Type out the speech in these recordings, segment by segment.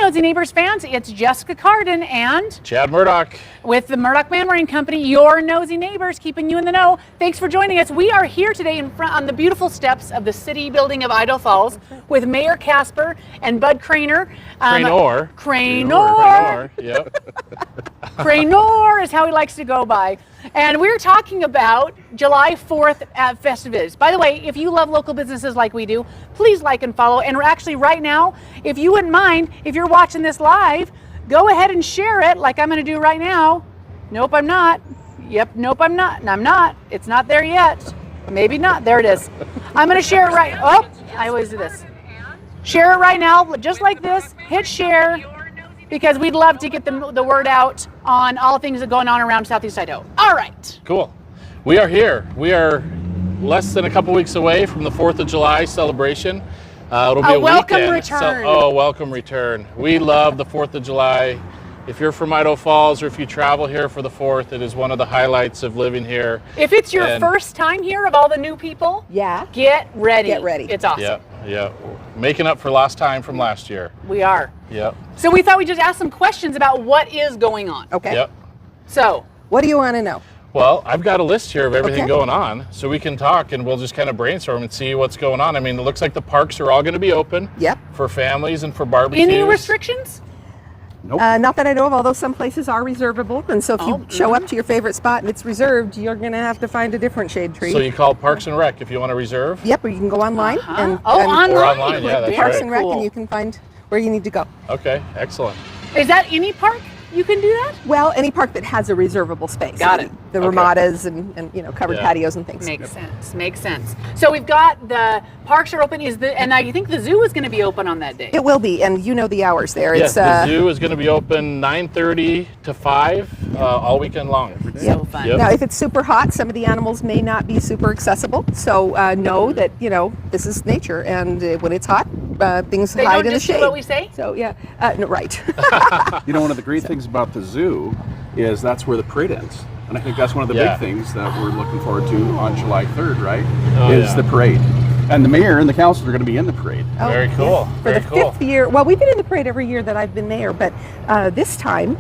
Knowsy Neighbors fans, it's Jessica Carden and Chad Murdoch with the Murdoch Man Marine Company, your Knowsy Neighbors, keeping you in the know. Thanks for joining us. We are here today in front on the beautiful steps of the city building of Idaho Falls with Mayor Casper and Bud Cranor. Cranor. Yep. Cranor is how he likes to go by. And we're talking about July 4th festivities. By the way, if you love local businesses like we do, please like and follow. And we're actually right now, if you wouldn't mind, if you're watching this live, go ahead and share it like I'm going to do right now. Nope, I'm not. Yep, nope, I'm not. And I'm not. It's not there yet. Maybe not. There it is. I'm going to share it right. Oh, I always do this. Share it right now, just like this. Hit share, because we'd love to get the word out on all things that are going on around Southeast Idaho. All right. Cool. We are here. We are less than a couple weeks away from the 4th of July celebration. It'll be a welcome weekend. return. Welcome return. We love the 4th of July. If you're from Idaho Falls or if you travel here for the 4th, it is one of the highlights of living here. If it's your first time here of all the new people, get ready. Get ready. It's awesome. Yeah. Making up for lost time from last year. We are. Yep. So we thought we'd just ask some questions about what is going on. Okay. Yep. So, what do you want to know? Well, I've got a list here of everything going on, so we can talk and we'll just kind of brainstorm and see what's going on. I mean, it looks like the parks are all going to be open. Yep. For families and for barbecues. Any restrictions? Nope. Not that I know of, although some places are reservable. And so if you show up to your favorite spot and it's reserved, you're going to have to find a different shade tree. So you call Parks and Rec if you want to reserve? Yep, or you can go online. Online. Or online, yeah, that's Parks right. and Rec, and you can find where you need to go. Okay, excellent. Is that any park you can do that? Well, any park that has a reservable space. Got it. The ramadas and covered patios and things. Makes sense. So we've got the parks are open. And I think the zoo is going to be open on that day. It will be, and you know the hours there. Yes, the zoo is going to be open 9:30 to 5 all weekend long. So fun. Yep. Now, if it's super hot, some of the animals may not be super accessible. So know that this is nature, and when it's hot, things They hide don't in the just do shade. what we say? So no, right. One of the great things about the zoo is that's where the parade ends. And I think that's one of the big things that we're looking forward to on July 3rd, right? The parade. And the mayor and the council are going to be in the parade. Very cool. For the 5th year, well, we've been in the parade every year that I've been mayor, but this time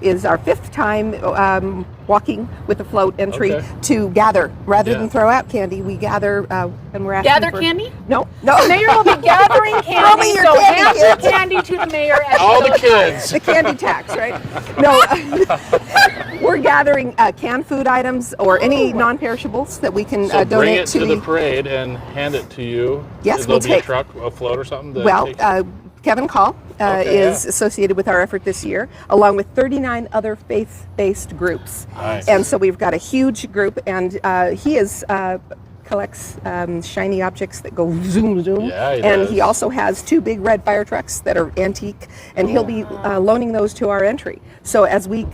is our 5th time walking with the float entry to gather. Rather than throw out candy, we gather and we're asking Gather candy? No. The mayor will be gathering candy, your so candy, hand your kids. candy to the mayor. All the kids. The candy tax, right? No, we're gathering canned food items or any non-perishables that we can So donate bring it to the parade and hand it to you. Yes, There'll we'll be a take. truck, a float or something? Kevin Call is associated with our effort this year, along with 39 other faith-based groups. Nice. And so we've got a huge group, and he collects shiny objects that go zoom, zoom. Yeah, he and does. he also has 2 big red fire trucks that are antique, and he'll be loaning those to our entry. So as we,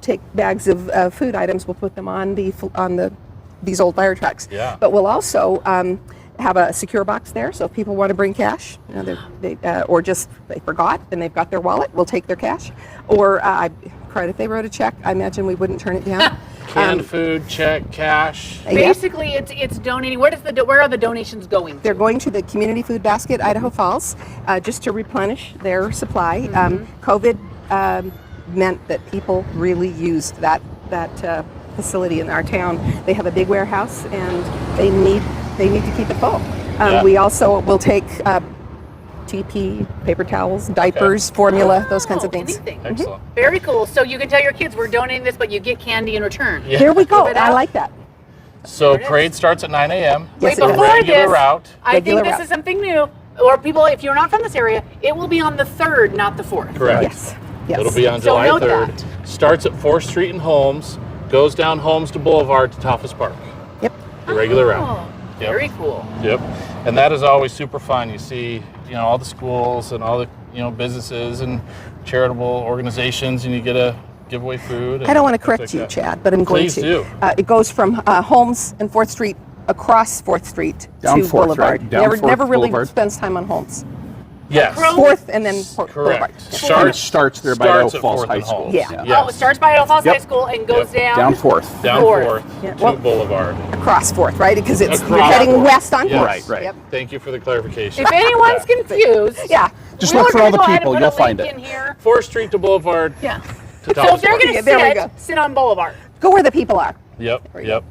take bags of food items, we'll put them on these old fire trucks. Yeah. But we'll also have a secure box there, so if people want to bring cash, or just they forgot and they've got their wallet, we'll take their cash. Or if they wrote a check, I imagine we wouldn't turn it down. Canned food, check, cash. Basically, it's donating. Where are the donations going? They're going to the Community Food Basket, Idaho Falls, just to replenish their supply. COVID meant that people really used that facility in our town. They have a big warehouse, and they need to keep it full. We also will take TP, paper towels, diapers, formula, those kinds of things. Excellent. Very cool. So you can tell your kids we're donating this, but you get candy in return. Yeah. Here we go. I like that. So parade starts at 9 a.m. Yes, Right it before does. Regular this, route. I think Regular this route. is something new. Or people, if you're not from this area, it will be on the 3rd, not the 4th. Correct. Yes. It'll be on So July note 3rd. that. Starts at 4th Street in Holmes, goes down Holmes to Boulevard to Toffus Park. Yep. The regular route. Oh, Yep. very cool. Yep. And that is always super fun. You see, all the schools and all the, businesses and charitable organizations, and you get to give away food. I don't want to things like correct you, that. Chad, but I'm going Please to. do. It goes from Holmes and 4th Street across 4th Street Down to 4th, Boulevard. right? Down Never 4th really Boulevard. spends time on Holmes. Yes. 4th and then Boulevard. Correct. Starts there by Idaho at Falls 4th High and School. Holmes. Yeah. Yes. Oh, it starts by Idaho Falls Yep. High School and goes down. Down 4th. Down Fourth. 4th Yeah. to Well- Boulevard. Across 4th, right? Because you're Across heading 4th. west on Yes. 4th. Right. Yep. Thank you for the clarification. If anyone's confused, Yeah. Just We look were for all gonna the go ahead and people. put You'll a find link it. in here. 4th Street to Boulevard. Yeah. To So if they're going to There we go. sit on Boulevard. Go where the people are. Yep. we Yep.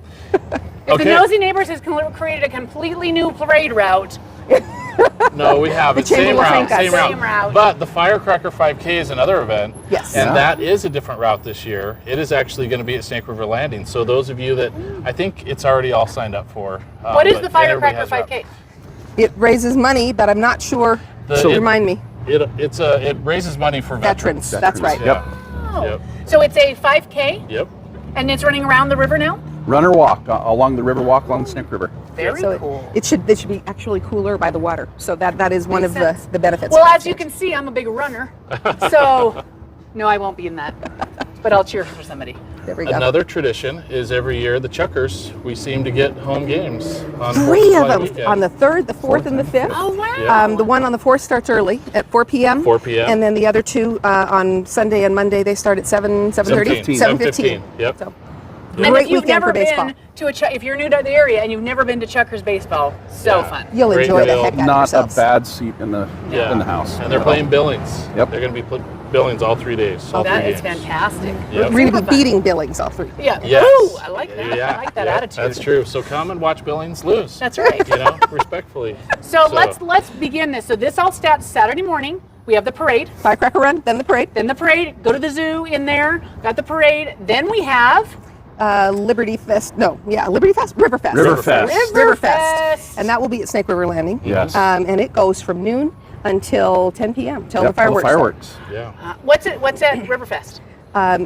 If the Knowsy Neighbors has created a completely new parade route, No, we haven't. chamber Same will route. thank us. Same Same route. route. But the Firecracker 5K is another event. Yes. And Yeah. that is a different route this year. It is actually going to be at Snake River Landing. So those of you that I think it's already all signed up for. what is but the then everybody Firecracker has a route. 5K? It raises money, but I'm not sure. The- it- Remind me. It raises money for Veterans. veterans. That's right. Yeah. Oh. Yep. So it's a 5K, Yep. and it's running around the river now? Run or walk along the river, walk along the Snake River. Very So cool. it should be actually cooler by the water. So that is one Makes of sense. the benefits. Well, of as you it. can see, I'm a big runner. So, no, I won't be in that. But I'll cheer for somebody. There we go. Another tradition is every year the Chuckers, we seem to get home games on 4th of 3 of July them weekend. on the 3rd, the 4th, and the 5th. Oh, wow. Yeah. The one on the 4th starts early at 4 p.m. 4 p.m. And then the other two on Sunday and Monday, they start at 7:30. 7:15. Yep. So, And great if you've weekend never for baseball. been to if you're new to the area and you've never been to Chuckers baseball, so Yeah. fun. You'll Great enjoy the deal. heck out of Not a yourselves. bad seat in the Yeah. in the house. And they're playing Billings. Yep. They're going to be Billings all 3 days. All That three is games. fantastic. Yep. We're going to Super be fun. beating Billings all 3. Yeah. Yes. Ooh, I like that. Yeah. I like that Yeah. attitude. That's true. So come and watch Billings lose. That's right. You know, respectfully. So let's begin this. So this all starts Saturday morning. We have the parade. Firecracker run, then the parade. Then the parade. Go to the zoo in there. Got the parade. Then we have Liberty Fest. No, yeah, Liberty Fest. River Fest. Riverfest. Riverfest. And that will be at Snake River Landing. Yes. And it goes from noon until 10 p.m. till the Yep, all fireworks. start. Yeah. What's at Riverfest?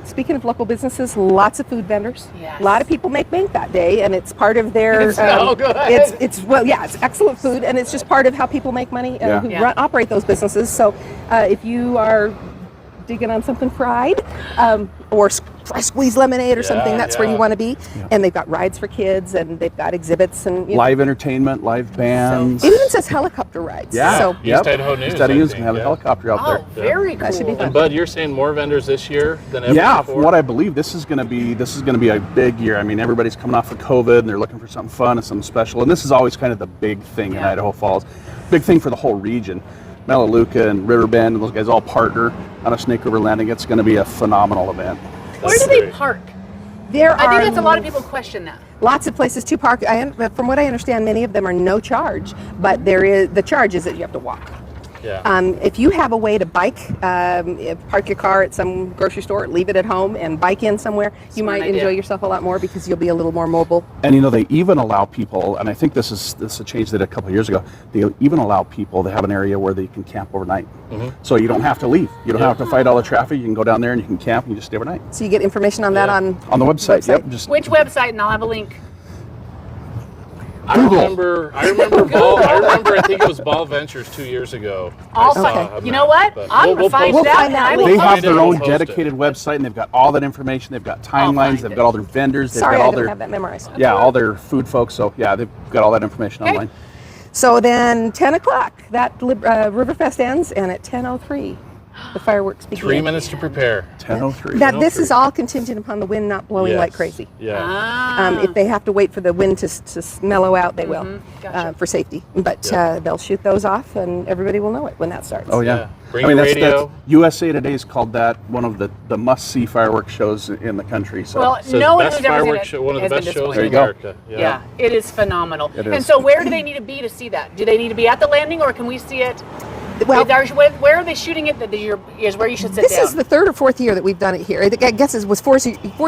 Speaking of local businesses, lots of food vendors. Yes. A lot of people make bank that day, and it's part of their. It's so good. It's well, yeah, it's excellent food, and it's just part of how people make money and Yeah. who Yeah. operate those businesses. So, if you are digging on something fried, or squeeze lemonade or something, that's where you yeah. want to be. And they've got rides for kids, and they've got exhibits, and you know, Live entertainment, live bands. it even says helicopter rides. Yeah. So East Idaho News, East Idaho I News think, can have a yeah. helicopter out Oh, there. very cool. That should be fun. And Bud, you're saying more vendors this year than ever Yeah, before? from what I believe, this is going to be a big year. I mean, everybody's coming off of COVID and they're looking for something fun and something special. And this is always kind of the big thing in Yeah. Idaho Falls, big thing for the whole region. Melaleuca and Riverbend and those guys all partner on a Snake River Landing. It's going to be a phenomenal event. Where That's do they great. park? there I are think that's a lot of people question that. lots of places to park. From what I understand, many of them are no charge, but the charge is that you have to walk. Yeah. If you have a way to bike, park your car at some grocery store, leave it at home, and bike in somewhere, you Smart might idea. enjoy yourself a lot more because you'll be a little more mobile. And you know, they even allow people, and I think this is a change they did a couple of years ago. They even allow people to have an area where they can camp overnight. So you don't have to leave. You don't have to fight all the traffic. You can go down there and you can camp and you just stay overnight So you get information on that Yeah. on on the website. Yep. Just Which website? And I'll have a link. I remember. I think it was Ball Ventures 2 years ago. I Also, saw Okay. a you map, know what? but I'm gonna we'll find post We'll out. find and that I link. will They have find their it. own Post it. dedicated website, and they've got all that information. They've got I'll timelines. find They've it. got all their vendors. They've Sorry, got I all don't their have that memorized. all their food folks. So yeah, they've got all that information Okay. online. So then 10 o'clock, that Riverfest ends, and at 10:03, the fireworks begin. 3 minutes to prepare. 10:03. Now, this is all contingent upon the wind not blowing like Yes. crazy. Yeah. Ah. If they have to wait for the wind to mellow out, they will, Gotcha. for safety. But Yeah. they'll shoot those off, and everybody will know it when that starts. Oh yeah. Yeah. Bring I mean, your that's radio. USA Today's called that one of the must-see fireworks shows in the country. So Well, Says no one best who's ever seen fireworks it show, one of the has been best shows There in you go. America. Yeah, it is phenomenal. It And is. so, where do they need to be to see that? Do they need to be at the landing, or can we see it? Well, Where are they shooting it? Is where you should sit this down. is the third or fourth year that we've done it here. I guess it was 4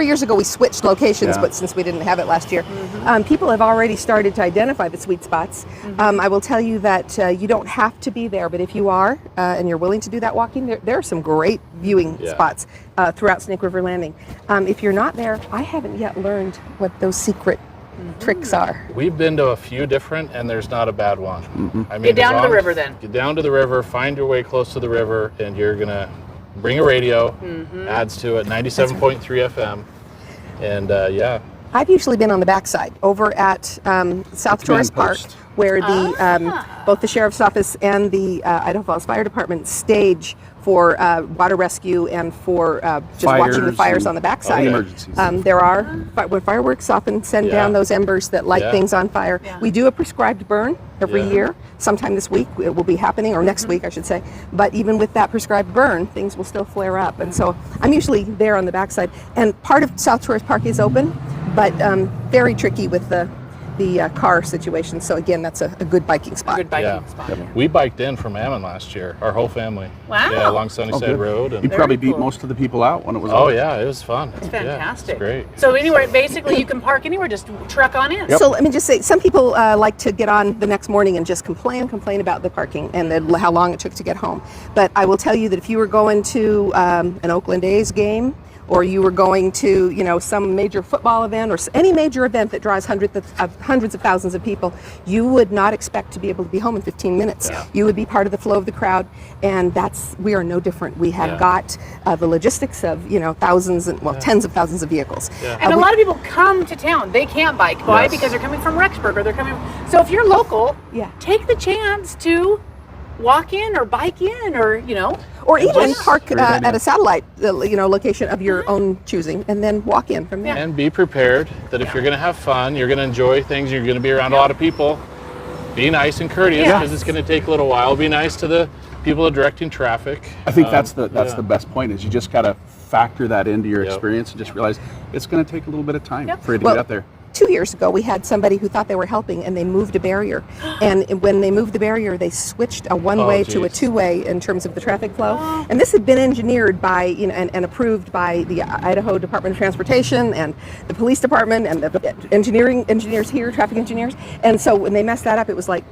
years ago we switched locations, Yeah. but since we didn't have it last year, people have already started to identify the sweet spots. I will tell you that you don't have to be there, but if you are and you're willing to do that walking, there are some great viewing Yeah. spots throughout Snake River Landing. If you're not there, I haven't yet learned what those secret tricks are. We've been to a few different, and there's not a bad one. I mean, Get down as to the long river as- then. Get down to the river, find your way close to the river, and you're gonna bring a radio. Adds to it, 97.3 FM, and yeah, I've usually been on the backside over at South Tourist Park, post. where the both the Sheriff's Office and the Idaho Falls Fire Department stage for water rescue and for just watching the Fires fires and on the backside. emergencies. There are when fireworks often send down those embers that light things on fire. Yeah. We do a prescribed burn every Yeah. year. Sometime this week it will be happening, or next week I should say. But even with that prescribed burn, things will still flare up. And so I'm usually there on the backside. And part of South Tourist Park is open, but very tricky with the car situation. So again, that's a good biking spot. Good biking Yeah. spot. We biked in from Ammon last year, our whole family. Wow. Yeah, along Sunnyside good. Road. You And, probably beat cool. most of the people out when it was oh over. yeah, it was fun. It's Fantastic. great. So anywhere, basically, you can park anywhere. Just truck on in. So let me just say, some people like to get on the next morning and just complain about the parking and how long it took to get home. But I will tell you that if you were going to an Oakland A's game, or you were going to, some major football event or any major event that draws hundreds of thousands of people, you would not expect to be able to be home in 15 minutes. Yeah. You would be part of the flow of the crowd, and we are no different. We have got the logistics of, thousands and, tens of thousands of vehicles. Yeah. And a lot of people come to town. They can't bike. Why? Yes. Because they're coming from Rexburg, or they're coming. So if you're local, take the chance to walk in or bike in, or Or even park Great idea. at a satellite, location of your own choosing, and then walk in from there. And be prepared that if you're going to have fun, you're going to enjoy things, you're going to be around a lot of people, be nice and courteous, because it's going to take a little while. Be nice to the people directing traffic. I think that's the best point. Is you just got to factor that into your Yep. experience and just realize it's going to take a little bit of time Yep. for you to Well, get out there. 2 years ago, we had somebody who thought they were helping, and they moved a barrier. And when they moved the barrier, they switched a one-way to a geez. two-way in terms of the traffic flow. And this had been engineered by, and approved by the Idaho Department of Transportation and the police department and the engineers here, traffic engineers. And so when they messed that up, it was like,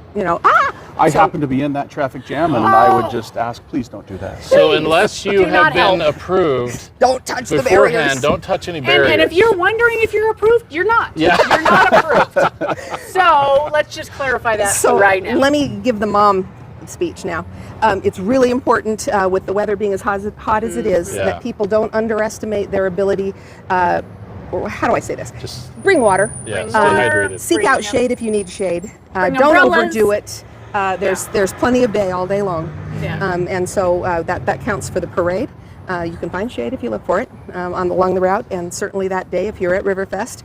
I happened to be in that traffic jam, and I would just ask, please don't do that. So unless you Do have not been help. approved don't touch the beforehand, barriers. don't touch any barriers. And if you're wondering if you're approved, you're not. Yeah. You're not approved. So let's just clarify that So right now. let me give the mom speech now. It's really important with the weather being as hot as it is Yeah. that people don't underestimate their ability. Or how do I say this? Just Bring water. stay water. hydrated. Seek Bring out them. shade if you need shade. Bring Don't umbrellas. overdo it. There's plenty of day all day long. Yeah. And so that counts for the parade. You can find shade if you look for it along the route, and certainly that day if you're at Riverfest.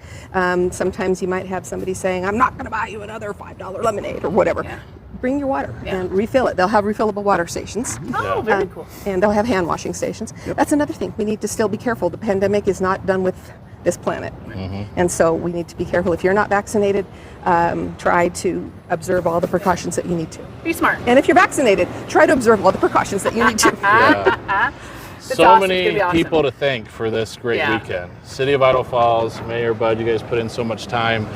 Sometimes you might have somebody saying, "I'm not going to buy you another $5 lemonade," or whatever. Yeah. Bring your water Yeah. and refill it. They'll have refillable water stations. Oh, very cool. And they'll have hand washing stations. That's another thing. We need to still be careful. The pandemic is not done with this planet. And so we need to be careful. If you're not vaccinated, try to observe all the precautions that you need to. Be smart. And if you're vaccinated, try to observe all the precautions that you need to. Yeah. So awesome. It's many gonna be awesome. people to thank for this great Yeah. weekend. City of Idaho Falls, Mayor Bud, you guys put in so much time.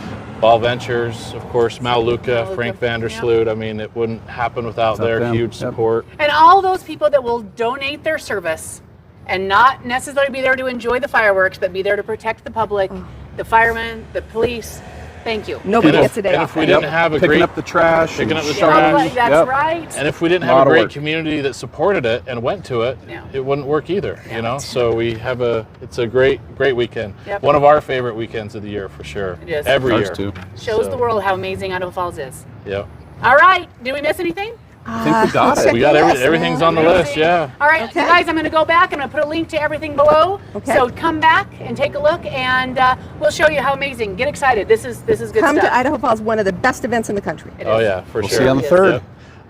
Ball Ventures, of course, Mal Luca, Frank Vandersloot. I mean, it wouldn't happen without their them. huge Yep. support. And all those people that will donate their service and not necessarily be there to enjoy the fireworks, but be there to protect the public, the firemen, the police. Thank you. Nobody And gets a day and off. if we that. didn't have a Picking great up the trash. Picking and up the shoveling. trash. That's Yep. right. And if we didn't Lot have a of great work. community that supported it and went to it, Yeah. it wouldn't work either, you know? So it's a great weekend. Yep. One of our favorite weekends of the year for sure. It is. Every Ours year. too. Shows So, the world how amazing Idaho Falls is. Yep. All right. Did we miss anything? I think we got it. We got Yes, everything's on the Amazing. list, yeah. All right, Okay. you guys, I'm going to go back. I'm going to put a link to everything below. Okay. So come back and take a look, and we'll show you how amazing. Get excited. This is good Come stuff. to Idaho Falls, one of the best events in the country. It Oh is. yeah, for We'll sure. see you on the It is. 3rd. Yep.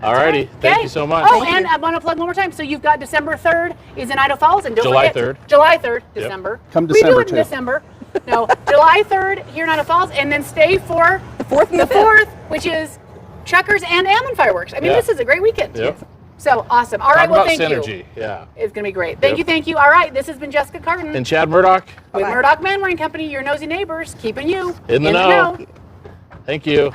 All righty. Thank Okay. you so much. Oh, and I want to plug one more time. So you've got December 3rd is in Idaho Falls, and don't July forget 3rd. July 3rd, Yep. December. Come we December, do it in too. December. No, July 3rd here in Idaho Falls, and then stay for The 4th and the the 5th. 4th, which is Chuckers and Ammon fireworks. I mean, Yeah. this is a great weekend. Yep. So awesome. All Talk right, well, about thank synergy. you. Yeah. It's going to be great. Thank Yep. you, thank you. All right, this has been Jessica Carton And Chad Murdoch with Bye-bye. Murdoch Manwaring Company, your nosy neighbors, keeping you in the know. Thank you.